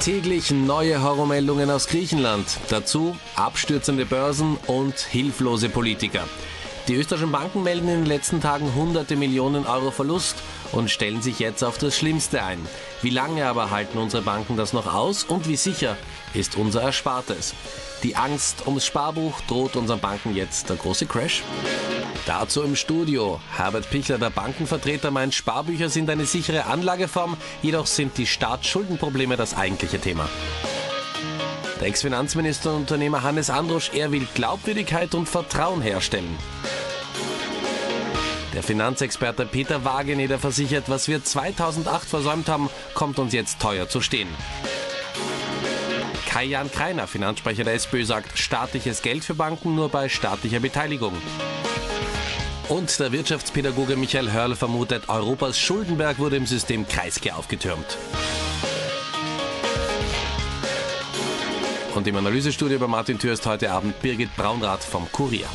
Täglich neue Horrormeldungen aus Griechenland. Dazu abstürzende Börsen und hilflose Politiker. Die österreichischen Banken melden in den letzten Tagen hunderte Millionen Euro Verlust und stellen sich jetzt auf das Schlimmste ein. Wie lange aber halten unsere Banken das noch aus und wie sicher ist unser Erspartes? Die Angst ums Sparbuch droht unseren Banken jetzt der große Crash? Dazu im Studio. Herbert Pichler, der Bankenvertreter, meint, Sparbücher sind eine sichere Anlageform, jedoch sind die Staatsschuldenprobleme das eigentliche Thema. Der Ex-Finanzminister und Unternehmer Hannes Androsch, er will Glaubwürdigkeit und Vertrauen herstellen. Der Finanzexperte Peter Wageneder versichert, was wir 2008 versäumt haben, kommt uns jetzt teuer zu stehen. Kai-Jan Kreiner, Finanzsprecher der SPÖ, sagt, staatliches Geld für Banken nur bei staatlicher Beteiligung. Und der Wirtschaftspädagoge Michael Hörl vermutet, Europas Schuldenberg wurde im System Kreisky aufgetürmt. Und im Analysestudio bei Martin Thür ist heute Abend Birgit Braunrath vom Kurier.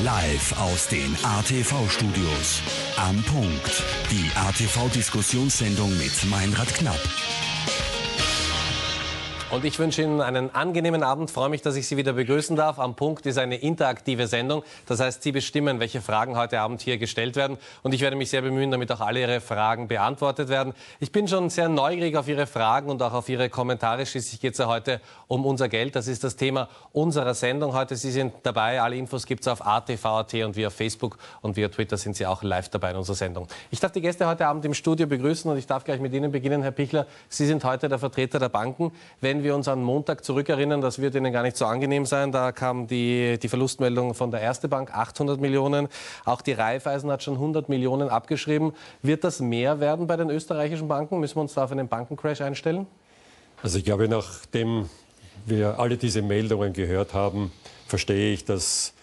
Live aus den ATV-Studios. Am Punkt. Die ATV-Diskussionssendung mit Meinrad Knapp. Und ich wünsche Ihnen einen angenehmen Abend. Freue mich, dass ich Sie wieder begrüßen darf. Am Punkt ist eine interaktive Sendung. Das heißt, Sie bestimmen, welche Fragen heute Abend hier gestellt werden. Und ich werde mich sehr bemühen, damit auch alle Ihre Fragen beantwortet werden. Ich bin schon sehr neugierig auf Ihre Fragen und auch auf Ihre Kommentare. Schließlich geht es ja heute um unser Geld. Das ist das Thema unserer Sendung heute. Sie sind dabei. Alle Infos gibt es auf ATV.at und via Facebook und via Twitter sind Sie auch live dabei in unserer Sendung. Ich darf die Gäste heute Abend im Studio begrüßen und ich darf gleich mit Ihnen beginnen, Herr Pichler. Sie sind heute der Vertreter der Banken. Wenn wir uns an Montag zurückerinnern, das wird Ihnen gar nicht so angenehm sein. Da kam die Verlustmeldung von der Erste Bank, 800 Millionen. Auch die Raiffeisen hat schon 100 Millionen abgeschrieben. Wird das mehr werden bei den österreichischen Banken? Müssen wir uns da auf einen Bankencrash einstellen? Also ich glaube, nachdem wir alle diese Meldungen gehört haben, verstehe ich, dass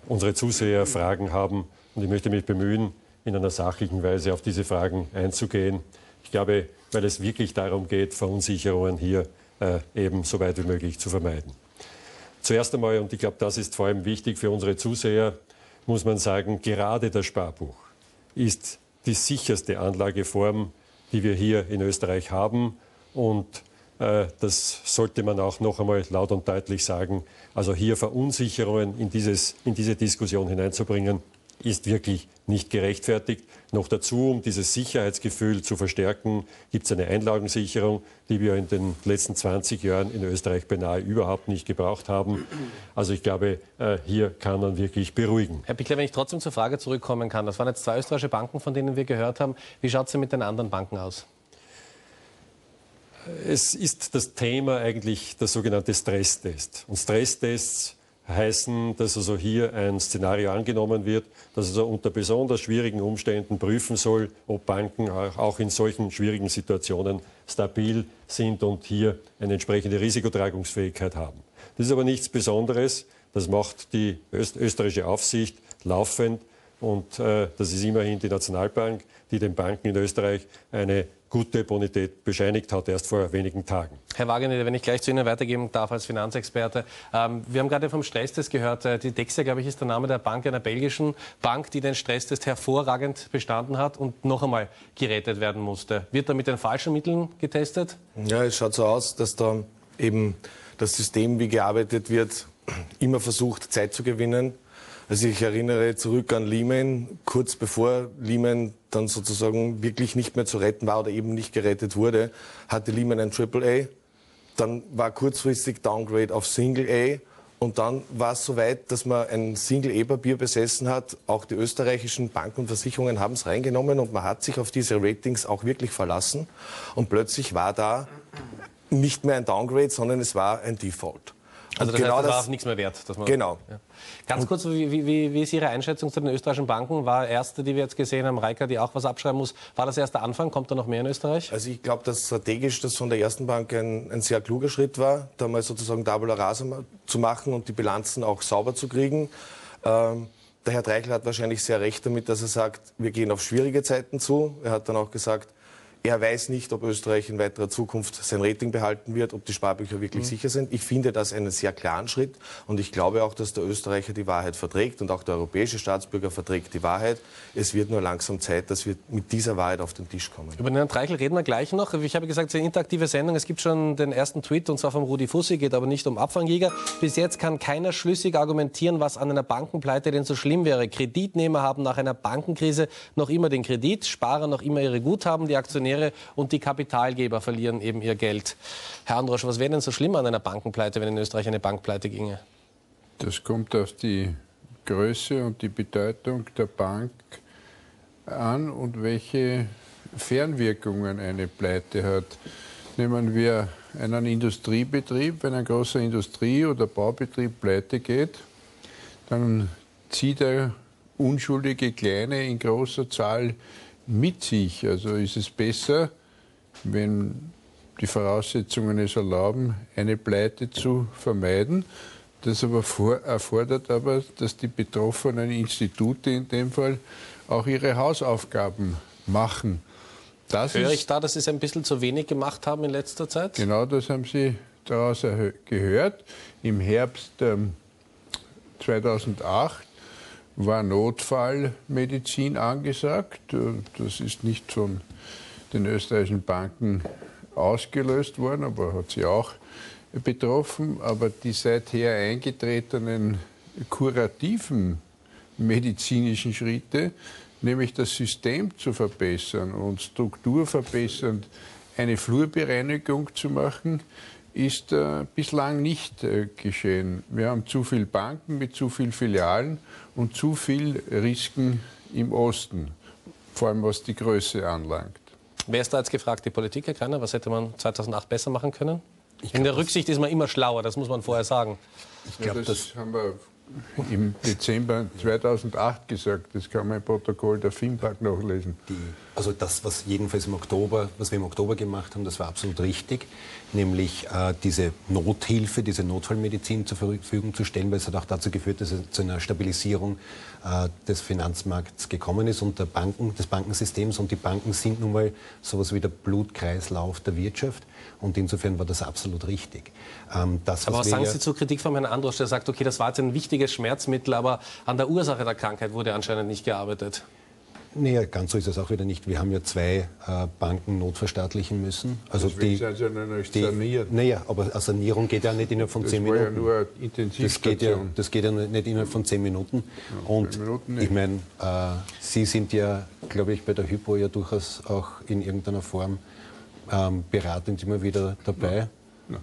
unsere Zuseher Fragen haben. Und ich möchte mich bemühen, in einer sachlichen Weise auf diese Fragen einzugehen. Ich glaube, weil es wirklich darum geht, Verunsicherungen hier eben so weit wie möglich zu vermeiden. Zuerst einmal, und ich glaube, das ist vor allem wichtig für unsere Zuseher, muss man sagen, gerade das Sparbuch ist die sicherste Anlageform, die wir hier in Österreich haben. Und das sollte man auch noch einmal laut und deutlich sagen. Also hier Verunsicherungen in diese Diskussion hineinzubringen, ist wirklich nicht gerechtfertigt. Noch dazu, um dieses Sicherheitsgefühl zu verstärken, gibt es eine Einlagensicherung, die wir in den letzten 20 Jahren in Österreich beinahe überhaupt nicht gebraucht haben. Also ich glaube, hier kann man wirklich beruhigen. Herr Pichler, wenn ich trotzdem zur Frage zurückkommen kann, das waren jetzt zwei österreichische Banken, von denen wir gehört haben. Wie schaut es denn mit den anderen Banken aus? Es ist das Thema eigentlich der sogenannte Stresstest. Und Stresstests heißen, dass also hier ein Szenario angenommen wird, das also unter besonders schwierigen Umständen prüfen soll, ob Banken auch in solchen schwierigen Situationen stabil sind und hier eine entsprechende Risikotragungsfähigkeit haben. Das ist aber nichts Besonderes. Das macht die österreichische Aufsicht laufend und das ist immerhin die Nationalbank, die den Banken in Österreich eine gute Bonität bescheinigt hat, erst vor wenigen Tagen. Herr Wagener, wenn ich gleich zu Ihnen weitergeben darf als Finanzexperte. Wir haben gerade vom Stresstest gehört. Die Dexia, glaube ich, ist der Name der Bank, einer belgischen Bank, die den Stresstest hervorragend bestanden hat und noch einmal gerettet werden musste. Wird da mit den falschen Mitteln getestet? Ja, es schaut so aus, dass da eben das System, wie gearbeitet wird, immer versucht, Zeit zu gewinnen. Also ich erinnere zurück an Lehman, kurz bevor Lehman dann sozusagen wirklich nicht mehr zu retten war oder eben nicht gerettet wurde, hatte Lehman ein AAA, dann war kurzfristig Downgrade auf Single A und dann war es soweit, dass man ein Single A-Papier besessen hat. Auch die österreichischen Banken und Versicherungen haben es reingenommen und man hat sich auf diese Ratings auch wirklich verlassen und plötzlich war da nicht mehr ein Downgrade, sondern es war ein Default. Also das heißt, das war auch nichts mehr wert. Dass man, genau. Ja. Ganz kurz, wie ist Ihre Einschätzung zu den österreichischen Banken? War erste, die wir jetzt gesehen haben, Reika, die auch was abschreiben muss, war das erst der Anfang? Kommt da noch mehr in Österreich? Also ich glaube, dass strategisch das von der ersten Bank ein sehr kluger Schritt war, da mal sozusagen Tabula Rasa zu machen und die Bilanzen auch sauber zu kriegen. Der Herr Treichel hat wahrscheinlich sehr recht damit, dass er sagt, wir gehen auf schwierige Zeiten zu. Er hat dann auch gesagt, Er weiß nicht, ob Österreich in weiterer Zukunft sein Rating behalten wird, ob die Sparbücher wirklich sicher sind. Ich finde das einen sehr klaren Schritt und ich glaube auch, dass der Österreicher die Wahrheit verträgt und auch der europäische Staatsbürger verträgt die Wahrheit. Es wird nur langsam Zeit, dass wir mit dieser Wahrheit auf den Tisch kommen. Über den Herrn Treichel reden wir gleich noch. Ich habe gesagt, es ist eine interaktive Sendung. Es gibt schon den ersten Tweet, und zwar vom Rudi Fussi, geht aber nicht um Abfangjäger. Bis jetzt kann keiner schlüssig argumentieren, was an einer Bankenpleite denn so schlimm wäre. Kreditnehmer haben nach einer Bankenkrise noch immer den Kredit, Sparer noch immer ihre Guthaben, die Aktionäre und die Kapitalgeber verlieren eben ihr Geld. Herr Androsch, was wäre denn so schlimm an einer Bankenpleite, wenn in Österreich eine Bankpleite ginge? Das kommt auf die Größe und die Bedeutung der Bank an und welche Fernwirkungen eine Pleite hat. Nehmen wir einen Industriebetrieb, wenn ein großer Industrie- oder Baubetrieb pleite geht, dann zieht er unschuldige Kleine in großer Zahl mit sich. Also ist es besser, wenn die Voraussetzungen es erlauben, eine Pleite zu vermeiden. Das aber erfordert aber, dass die betroffenen Institute in dem Fall auch ihre Hausaufgaben machen. Höre ich da, dass Sie es ein bisschen zu wenig gemacht haben in letzter Zeit? Genau, das haben Sie daraus gehört. Im Herbst 2008 war Notfallmedizin angesagt. Das ist nicht von den österreichischen Banken ausgelöst worden, aber hat sie auch betroffen. Aber die seither eingetretenen kurativen medizinischen Schritte, nämlich das System zu verbessern und strukturverbessernd eine Flurbereinigung zu machen, ist bislang nicht geschehen. Wir haben zu viele Banken mit zu vielen Filialen und zu viel Risiken im Osten, vor allem was die Größe anlangt. Wer ist da jetzt gefragt? Die Politik, Herr Greiner? Was hätte man 2008 besser machen können? In der Rücksicht ist man immer schlauer, das muss man vorher sagen. Ich glaube, das haben wir im Dezember 2008 gesagt. Das kann man im Protokoll der FIMPAG nachlesen. Also das, was wir im Oktober gemacht haben, das war absolut richtig, nämlich diese Nothilfe, diese Notfallmedizin zur Verfügung zu stellen, weil es hat auch dazu geführt, dass es zu einer Stabilisierung des Finanzmarkts gekommen ist und des Bankensystems. Und die Banken sind nun mal sowas wie der Blutkreislauf der Wirtschaft. Und insofern war das absolut richtig. Aber was sagen Sie zur Kritik von Herrn Androsch, der sagt, okay, das war jetzt ein wichtiges Schmerzmittel, aber an der Ursache der Krankheit wurde anscheinend nicht gearbeitet? Naja, ganz so ist es auch wieder nicht. Wir haben ja 2 Banken notverstaatlichen müssen. Also deswegen sind sie ja noch nicht saniert. Naja, aber eine Sanierung geht ja nicht innerhalb von 10 Minuten. Das war ja nur eine Intensivstation. Das geht ja nicht innerhalb von 10 Minuten. Ja, und 10 Minuten nicht. Ich meine, Sie sind ja, glaube ich, bei der Hypo ja durchaus auch in irgendeiner Form beratend immer wieder dabei. Na,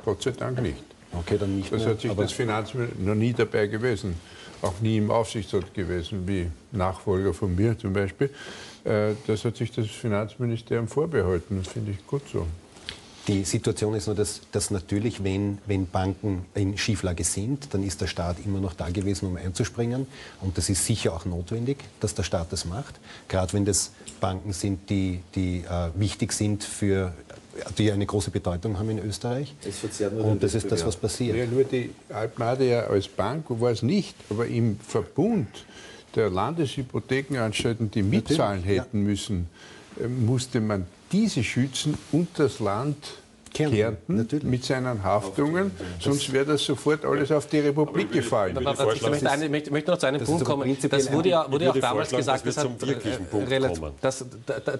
Gott sei Dank nicht. Okay, dann nicht das mehr, hat sich das Finanzministerium noch nie dabei gewesen. Auch nie im Aufsichtsrat gewesen, wie Nachfolger von mir zum Beispiel. Das hat sich das Finanzministerium vorbehalten. Das finde ich gut so. Die Situation ist nur, dass natürlich, wenn Banken in Schieflage sind, dann ist der Staat immer noch da gewesen, um einzuspringen. Und das ist sicher auch notwendig, dass der Staat das macht. Gerade wenn das Banken sind, die wichtig sind die eine große Bedeutung haben in Österreich. Und das ist das, was passiert. Ja, nur die Alpmade ja als Bank war es nicht, aber im Verbund der Landeshypothekenanstalten, die mitzahlen hätten müssen, musste man diese schützen und das Land Kärnten mit seinen Haftungen, sonst wäre das sofort alles auf die Republik gefallen. Ich möchte noch zu einem Punkt kommen. Das wurde ja auch damals gesagt,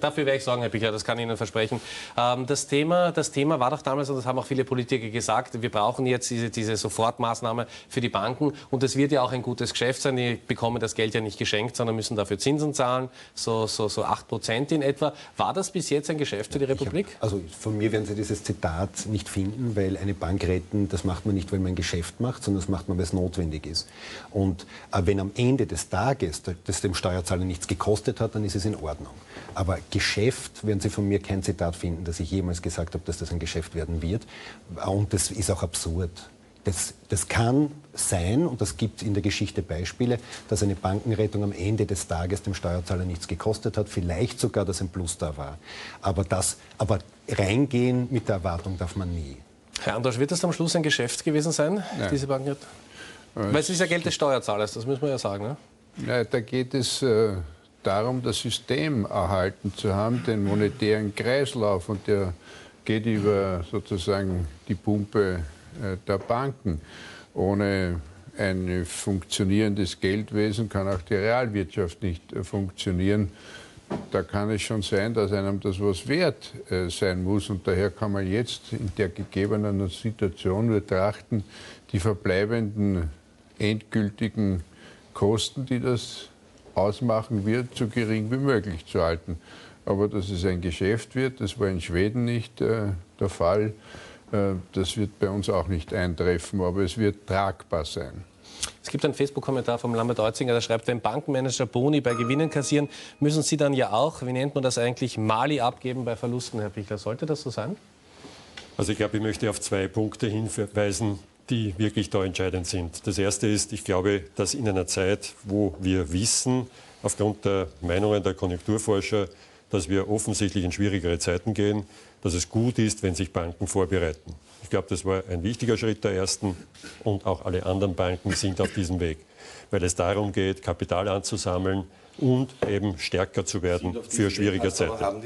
dafür werde ich sorgen, Herr Pichler, das kann ich Ihnen versprechen. Das Thema war doch damals, und das haben auch viele Politiker gesagt, wir brauchen jetzt diese Sofortmaßnahme für die Banken und es wird ja auch ein gutes Geschäft sein. Die bekommen das Geld ja nicht geschenkt, sondern müssen dafür Zinsen zahlen, so 8% in etwa. War das bis jetzt ein Geschäft für die Republik? Also von mir werden Sie dieses Zitat nicht finden, weil eine Bank retten, das macht man nicht, weil man ein Geschäft macht, sondern das macht man, weil es notwendig ist. Und wenn am Ende des Tages das dem Steuerzahler nichts gekostet hat, dann ist es in Ordnung. Aber Geschäft werden Sie von mir kein Zitat finden, dass ich jemals gesagt habe, dass das ein Geschäft werden wird. Und das ist auch absurd. Das kann sein, und das gibt in der Geschichte Beispiele, dass eine Bankenrettung am Ende des Tages dem Steuerzahler nichts gekostet hat, vielleicht sogar, dass ein Plus da war. Aber reingehen mit der Erwartung darf man nie. Herr Androsch, wird das am Schluss ein Geschäft gewesen sein, diese Bankenrettung? Weil es ist ja Geld des Steuerzahlers, das müssen wir ja sagen. Ne? Ja, da geht es darum, das System erhalten zu haben, den monetären Kreislauf, und der geht über sozusagen die Pumpe der Banken. Ohne ein funktionierendes Geldwesen kann auch die Realwirtschaft nicht funktionieren. Da kann es schon sein, dass einem das was wert sein muss. Und daher kann man jetzt in der gegebenen Situation betrachten, die verbleibenden endgültigen Kosten, die das ausmachen wird, so gering wie möglich zu halten. Aber dass es ein Geschäft wird, das war in Schweden nicht der Fall. Das wird bei uns auch nicht eintreffen, aber es wird tragbar sein. Es gibt einen Facebook-Kommentar vom Lambert Eutzinger, der schreibt, wenn Bankenmanager Boni bei Gewinnen kassieren, müssen sie dann ja auch, wie nennt man das eigentlich, Mali abgeben bei Verlusten, Herr Pichler. Sollte das so sein? Also ich glaube, ich möchte auf 2 Punkte hinweisen, die wirklich da entscheidend sind. Das erste ist, ich glaube, dass in einer Zeit, wo wir wissen, aufgrund der Meinungen der Konjunkturforscher, dass wir offensichtlich in schwierigere Zeiten gehen, dass es gut ist, wenn sich Banken vorbereiten. Ich glaube, das war ein wichtiger Schritt der ersten, und auch alle anderen Banken sind auf diesem Weg, weil es darum geht, Kapital anzusammeln und eben stärker zu werden für schwierige Zeiten.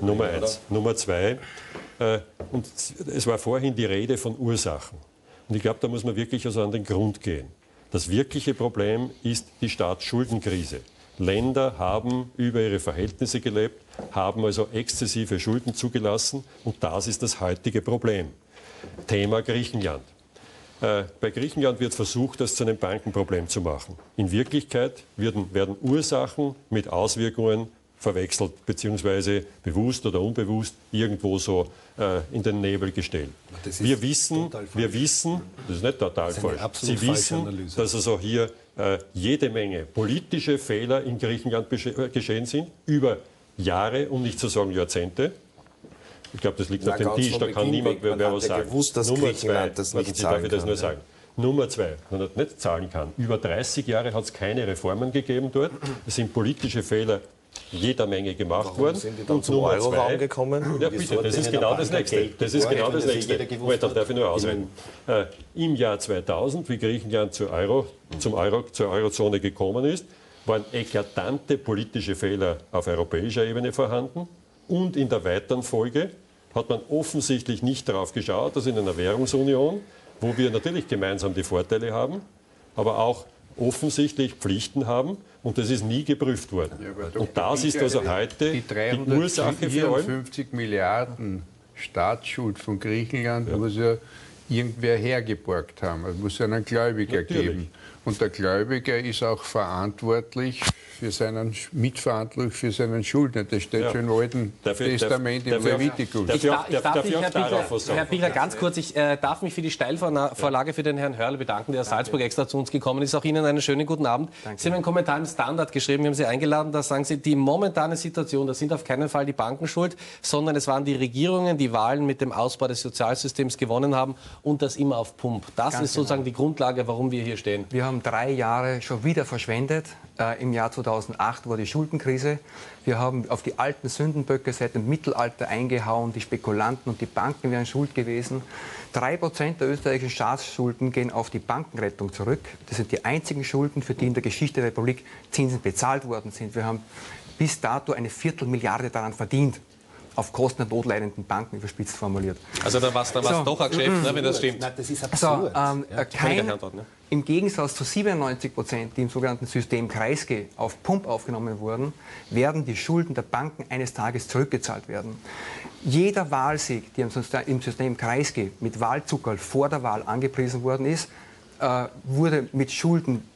Nummer 1. Nummer 2, und es war vorhin die Rede von Ursachen. Und ich glaube, da muss man wirklich also an den Grund gehen. Das wirkliche Problem ist die Staatsschuldenkrise. Länder haben über ihre Verhältnisse gelebt, haben also exzessive Schulden zugelassen, und das ist das heutige Problem. Thema Griechenland. Bei Griechenland wird versucht, das zu einem Bankenproblem zu machen. In Wirklichkeit werden Ursachen mit Auswirkungen verwechselt, beziehungsweise bewusst oder unbewusst irgendwo so in den Nebel gestellt. Wir wissen, das ist nicht total falsch, Sie wissen, dass also hier jede Menge politische Fehler in Griechenland geschehen sind, über Jahre, um nicht zu sagen Jahrzehnte. Ich glaube, das liegt auf dem Tisch, da kann niemand mehr was sagen. Nummer 2, darf ich das nur sagen. Nummer 2, wenn man nicht zahlen kann. Über 30 Jahre hat es keine Reformen gegeben dort. Es sind politische Fehler jeder Menge gemacht worden. Sind die dann zum Euroraum gekommen? Ja, bitte, das ist genau das Nächste. Das ist genau das Nächste. Moment, dann darf ich nur ausreden. Im Jahr 2000, wie Griechenland zur Eurozone gekommen ist, waren eklatante politische Fehler auf europäischer Ebene vorhanden. Und in der weiteren Folge hat man offensichtlich nicht darauf geschaut, dass in einer Währungsunion, wo wir natürlich gemeinsam die Vorteile haben, aber auch offensichtlich Pflichten haben, und das ist nie geprüft worden. Ja, und das ist also heute die Ursache für allem. 50 Milliarden Staatsschuld von Griechenland muss ja irgendwer hergeborgt haben. Es muss einen Gläubiger geben. Und der Gläubiger ist auch mitverantwortlich für seinen Schuldner. Das steht schon im Alten Testament im Levitikus. Herr Pichler, ganz kurz, ich darf mich für die Steilvorlage für den Herrn Hörl bedanken, der aus Salzburg extra zu uns gekommen ist. Auch Ihnen einen schönen guten Abend. Danke. Sie haben einen Kommentar im Standard geschrieben, wir haben Sie eingeladen, da sagen Sie, die momentane Situation, das sind auf keinen Fall die Banken schuld, sondern es waren die Regierungen, die Wahlen mit dem Ausbau des Sozialsystems gewonnen haben, und das immer auf Pump. Das ist sozusagen die Grundlage, warum wir hier stehen. Wir haben 3 Jahre schon wieder verschwendet. Im Jahr 2008 war die Schuldenkrise. Wir haben auf die alten Sündenböcke seit dem Mittelalter eingehauen. Die Spekulanten und die Banken wären schuld gewesen. 3% der österreichischen Staatsschulden gehen auf die Bankenrettung zurück. Das sind die einzigen Schulden, für die in der Geschichte der Republik Zinsen bezahlt worden sind. Wir haben bis dato eine Viertelmilliarde daran verdient. Auf Kosten der notleidenden Banken, überspitzt formuliert. Also da war es doch ein Geschäft, ne, wenn das stimmt. Nein, das ist absurd. Im Gegensatz zu 97%, die im sogenannten System Kreisky auf Pump aufgenommen wurden, werden die Schulden der Banken eines Tages zurückgezahlt werden. Jeder Wahlsieg, der im System Kreisky mit Wahlzuckerl vor der Wahl angepriesen worden ist, wurde mit Schulden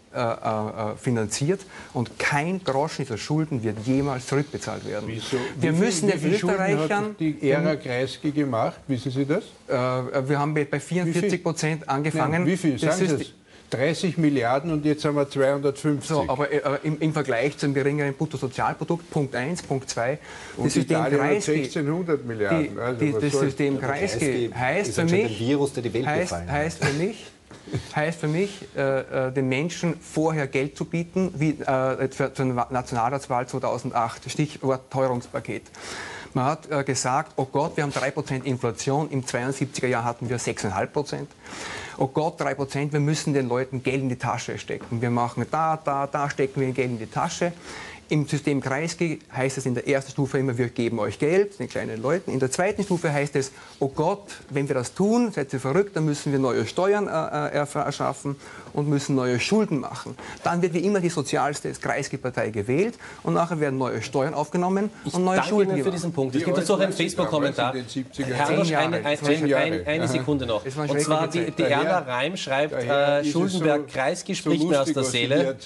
finanziert, und kein Groschen dieser Schulden wird jemals zurückbezahlt werden. Wir müssen den Österreichern... Hat die Ära Kreisky gemacht? Wissen Sie das? Wir haben bei 44% angefangen. Nein, wie viel? Sagen Sie es. 30 Milliarden und jetzt haben wir 250. So, aber im Vergleich zum geringeren Bruttosozialprodukt, Punkt 1, Punkt 2, das System Kreisky, 1600 Milliarden. Das System Kreisky heißt für mich, den Menschen vorher Geld zu bieten, wie zur Nationalratswahl 2008, Stichwort Teuerungspaket. Man hat gesagt, oh Gott, wir haben 3% Inflation, im 72er Jahr hatten wir 6,5%. Oh Gott, 3%, wir müssen den Leuten Geld in die Tasche stecken. Wir machen da stecken wir Geld in die Tasche. Im System Kreisky heißt es in der ersten Stufe immer, wir geben euch Geld, den kleinen Leuten. In der zweiten Stufe heißt es, oh Gott, wenn wir das tun, seid ihr verrückt, dann müssen wir neue Steuern erschaffen und müssen neue Schulden machen. Dann wird wie immer die sozialste Kreisky-Partei gewählt und nachher werden neue Steuern aufgenommen und neue Schulden gemacht. Für diesen Punkt. Es gibt dazu auch einen Facebook-Kommentar. Herr Losch, eine Sekunde noch. Und zwar die Erna Reim schreibt, Schuldenberg-Kreisky spricht mir aus der Seele.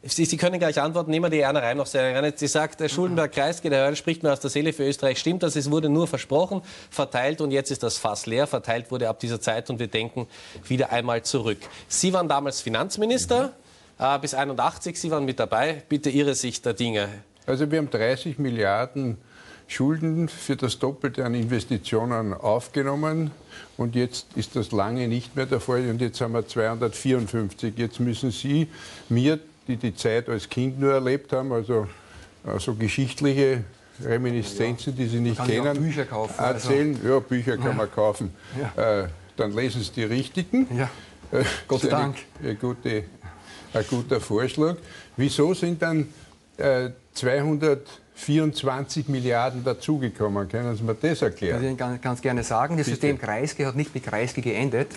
Sie können gleich antworten, nehmen wir die Erna Reim noch sehr gerne. Sie sagt, Schuldenberg-Kreisky, der spricht mir aus der Seele, für Österreich stimmt das, es wurde nur versprochen, verteilt und jetzt ist das Fass leer, verteilt wurde ab dieser Zeit und wir denken wieder einmal zurück. Sie waren damals Finanzminister, bis 81, Sie waren mit dabei. Bitte Ihre Sicht der Dinge. Also wir haben 30 Milliarden Schulden für das Doppelte an Investitionen aufgenommen und jetzt ist das lange nicht mehr der Fall und jetzt haben wir 254. Jetzt müssen Sie mir, die die Zeit als Kind nur erlebt haben, also geschichtliche Reminiszenzen, die Sie nicht kennen, Bücher kaufen, erzählen. Also. Ja, Bücher kann man kaufen. Ja. Dann lesen Sie die richtigen. Ja. Gott sei Dank. Ein guter Vorschlag. Wieso sind dann 224 Milliarden dazugekommen? Können Sie mir das erklären? Ich kann ganz gerne sagen, das System Kreisky hat nicht mit Kreisky geendet,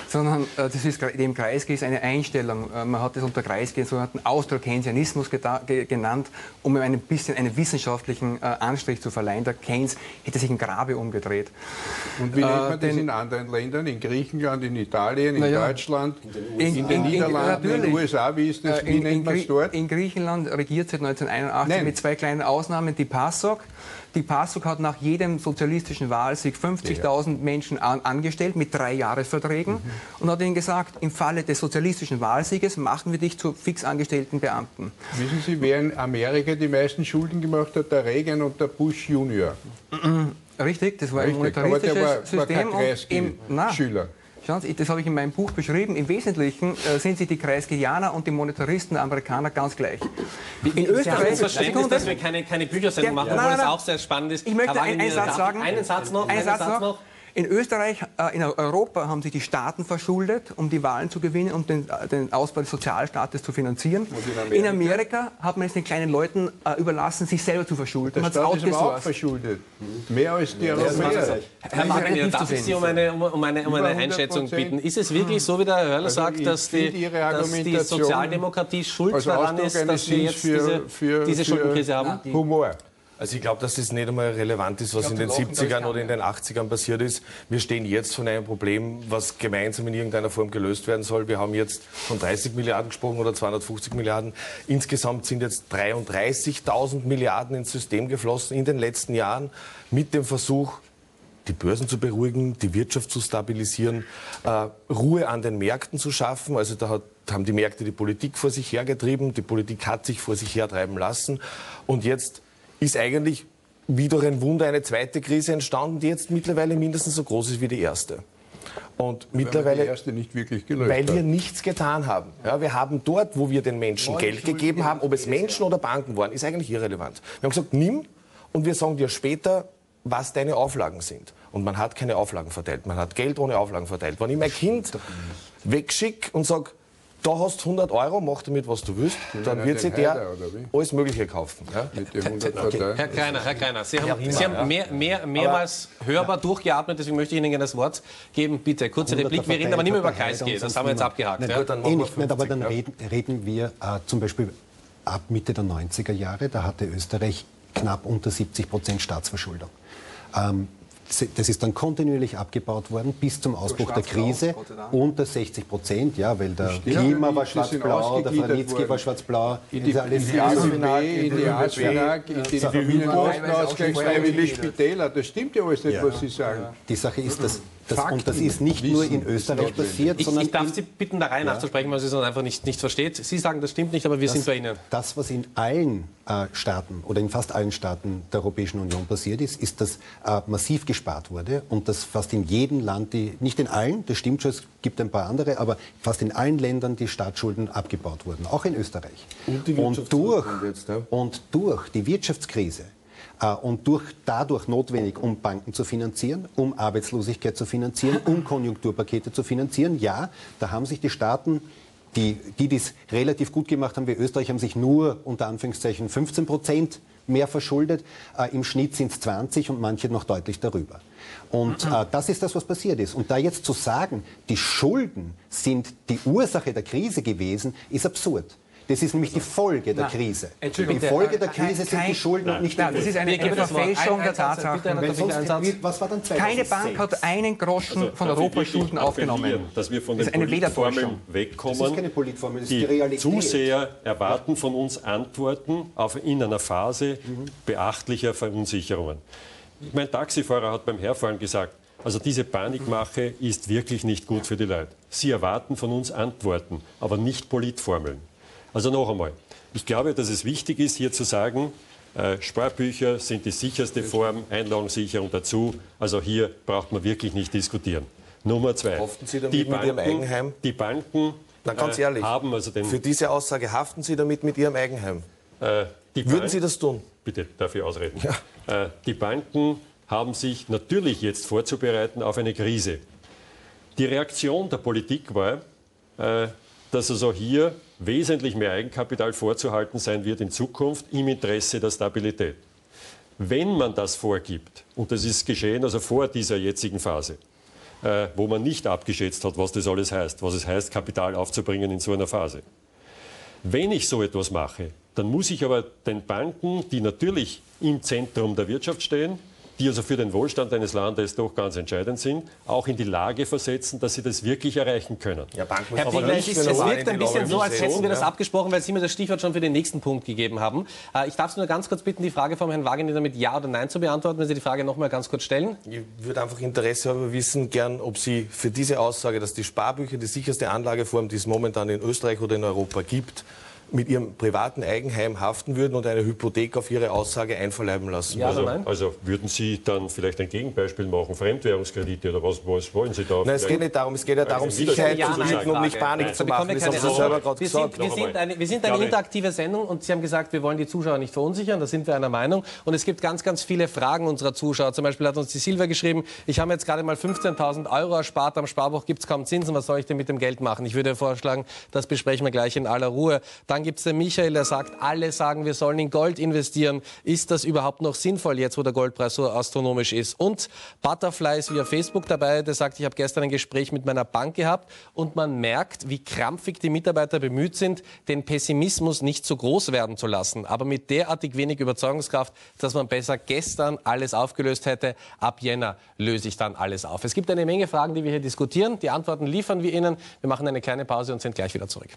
sondern das System Kreisky ist eine Einstellung. Man hat es unter Kreisky einen sogenannten Austro-Keynesianismus genannt, um ihm ein bisschen einen wissenschaftlichen Anstrich zu verleihen. Der Keynes hätte sich im Grabe umgedreht. Und wie nennt man das in anderen Ländern? In Griechenland, in Italien, in Deutschland, in den Niederlanden, in den USA? Wie ist das? Wie nennt man es dort? In Griechenland regiert seit 1981 mit zwei kleinen Ausnahmen die PASOK. Die PASOK hat nach jedem sozialistischen Wahlsieg 50.000 Menschen angestellt mit 3-Jahresverträgen und hat ihnen gesagt, im Falle des sozialistischen Wahlsieges machen wir dich zu fix angestellten Beamten. Wissen Sie, wer in Amerika die meisten Schulden gemacht hat? Der Reagan und der Bush Junior. Richtig, das war ein monetaristisches System. Aber kein Schüler. Schauen Sie, das habe ich in meinem Buch beschrieben. Im Wesentlichen sind sich die Kreiskyaner und die Monetaristen Amerikaner ganz gleich. In Österreich Verständnis, dass wir keine Büchersendung machen, obwohl es auch sehr spannend ist. Ich möchte einen Satz sagen. Einen Satz noch. In Österreich, in Europa haben sich die Staaten verschuldet, um die Wahlen zu gewinnen und den Ausbau des Sozialstaates zu finanzieren. In Amerika hat man es den kleinen Leuten überlassen, sich selber zu verschulden. Der Staat ist aber auch verschuldet. Mehr als die Europäer. Herr Wagner, darf ich Sie um eine Einschätzung bitten? Ist es wirklich so, wie der Herr Hörl sagt, dass die Sozialdemokratie schuld daran ist, dass wir jetzt diese Schuldenkrise haben? Humor. Also ich glaube, dass das nicht einmal relevant ist, was in den 70ern oder in den 80ern passiert ist. Wir stehen jetzt von einem Problem, was gemeinsam in irgendeiner Form gelöst werden soll. Wir haben jetzt von 30 Milliarden gesprochen oder 250 Milliarden. Insgesamt sind jetzt 33.000 Milliarden ins System geflossen in den letzten Jahren mit dem Versuch, die Börsen zu beruhigen, die Wirtschaft zu stabilisieren, Ruhe an den Märkten zu schaffen. Also da haben die Märkte die Politik vor sich hergetrieben, die Politik hat sich vor sich hertreiben lassen und jetzt ist eigentlich wie durch ein Wunder eine zweite Krise entstanden, die jetzt mittlerweile mindestens so groß ist wie die erste. Und mittlerweile, die erste nicht wirklich gelöst weil wir nichts getan haben. Ja, wir haben dort, wo wir den Menschen Geld gegeben haben, ob es Menschen oder Banken waren, ist eigentlich irrelevant. Wir haben gesagt, nimm und wir sagen dir später, was deine Auflagen sind. Und man hat keine Auflagen verteilt. Man hat Geld ohne Auflagen verteilt. Wenn ich mein Kind wegschicke und sage, da hast du 100 Euro, mach damit, was du willst, dann wird sich der alles Mögliche kaufen. Ja? Herr Greiner, Sie haben mehrmals hörbar durchgeatmet, deswegen möchte ich Ihnen gerne das Wort geben. Bitte, kurze Replik. Wir reden aber nicht mehr über Kreisky, das haben wir jetzt abgehakt. Nein, ja? Dann aber dann reden wir zum Beispiel ab Mitte der 90er Jahre, da hatte Österreich knapp unter 70% Staatsverschuldung. Das ist dann kontinuierlich abgebaut worden bis zum Ausbruch der Krise unter 60%, ja, weil der Klima war schwarz-blau, der Franitzky war schwarz-blau. In die ASFINAG, in die Familienausgleichsfreiwillige Spitäler, das stimmt ja alles nicht, was Sie sagen. Die Sache ist, und das ist nicht nur in Österreich passiert, sondern... Ich darf Sie bitten, der Reihe nachzusprechen, weil Sie es einfach nicht versteht. Sie sagen, das stimmt nicht, aber wir sind bei Ihnen. Das, was in allen Staaten oder in fast allen Staaten der Europäischen Union passiert ist, ist, dass massiv gespart wurde und dass fast in jedem Land, nicht in allen, das stimmt schon, es gibt ein paar andere, aber fast in allen Ländern die Staatsschulden abgebaut wurden, auch in Österreich. Und durch die Wirtschaftskrise und dadurch notwendig, um Banken zu finanzieren, um Arbeitslosigkeit zu finanzieren, um Konjunkturpakete zu finanzieren. Ja, da haben sich die Staaten die es relativ gut gemacht haben wie Österreich, haben sich nur unter Anführungszeichen 15% mehr verschuldet. Im Schnitt sind es 20 und manche noch deutlich darüber. Und das ist das, was passiert ist. Und da jetzt zu sagen, die Schulden sind die Ursache der Krise gewesen, ist absurd. Das ist nämlich die Folge der Krise. Die Folge der Krise sind die Schulden und nicht die Ursache. Das ist eine Verfälschung der Tatsachen. Was war dann 2006? Keine Bank hat einen Groschen von Europaschulden aufgenommen. Dass wir von den Politformeln wegkommen. Das ist keine Politformel, das ist die Die Realität. Zuseher erwarten von uns Antworten in einer Phase beachtlicher Verunsicherungen. Mein Taxifahrer hat beim Herfahren gesagt, also diese Panikmache ist wirklich nicht gut für die Leute. Sie erwarten von uns Antworten, aber nicht Politformeln. Also noch einmal, ich glaube, dass es wichtig ist, hier zu sagen, Sparbücher sind die sicherste Form, Einlagensicherung dazu. Also hier braucht man wirklich nicht diskutieren. Nummer 2. Haften Sie damit mit Ihrem Eigenheim? Die Banken ganz ehrlich, haben also den... Für diese Aussage haften Sie damit mit Ihrem Eigenheim? Würden Sie das tun? Bitte, darf ich ausreden? Ja. Die Banken haben sich natürlich jetzt vorzubereiten auf eine Krise. Die Reaktion der Politik war, dass also hier wesentlich mehr Eigenkapital vorzuhalten sein wird in Zukunft im Interesse der Stabilität. Wenn man das vorgibt, und das ist geschehen also vor dieser jetzigen Phase, wo man nicht abgeschätzt hat, was das alles heißt, was es heißt, Kapital aufzubringen in so einer Phase. Wenn ich so etwas mache, dann muss ich aber den Banken, die natürlich im Zentrum der Wirtschaft stehen, die also für den Wohlstand eines Landes doch ganz entscheidend sind, auch in die Lage versetzen, dass sie das wirklich erreichen können. Ja, Banken Herr Pegler, es wirkt ein bisschen so, als hätten wir das abgesprochen, weil Sie mir das Stichwort schon für den nächsten Punkt gegeben haben. Ich darf Sie nur ganz kurz bitten, die Frage vom Herrn Wagener mit Ja oder Nein zu beantworten, wenn Sie die Frage noch mal ganz kurz stellen. Ich würde einfach Interesse halber wissen, gern, ob Sie für diese Aussage, dass die Sparbücher die sicherste Anlageform, die es momentan in Österreich oder in Europa gibt, mit Ihrem privaten Eigenheim haften würden und eine Hypothek auf Ihre Aussage einverleiben lassen. Ja, oder nein? Also würden Sie dann vielleicht ein Gegenbeispiel machen, Fremdwährungskredite oder was wollen Sie da? Nein, es geht nicht darum. Es geht ja darum, Sicherheit zu bieten, um nicht Panik zu machen. Das haben Sie selber gerade gesagt. Wir sind eine interaktive Sendung und Sie haben gesagt, wir wollen die Zuschauer nicht verunsichern. Da sind wir einer Meinung. Und es gibt ganz, ganz viele Fragen unserer Zuschauer. Zum Beispiel hat uns die Silvia geschrieben, ich habe jetzt gerade mal 15.000 € erspart. Am Sparbuch gibt es kaum Zinsen. Was soll ich denn mit dem Geld machen? Ich würde vorschlagen, das besprechen wir gleich in aller Ruhe. Dann gibt es den Michael, der sagt, alle sagen, wir sollen in Gold investieren. Ist das überhaupt noch sinnvoll, jetzt wo der Goldpreis so astronomisch ist? Und Butterfly ist via Facebook dabei, der sagt, ich habe gestern ein Gespräch mit meiner Bank gehabt und man merkt, wie krampfig die Mitarbeiter bemüht sind, den Pessimismus nicht zu groß werden zu lassen. Aber mit derartig wenig Überzeugungskraft, dass man besser gestern alles aufgelöst hätte. Ab Jänner löse ich dann alles auf. Es gibt eine Menge Fragen, die wir hier diskutieren. Die Antworten liefern wir Ihnen. Wir machen eine kleine Pause und sind gleich wieder zurück.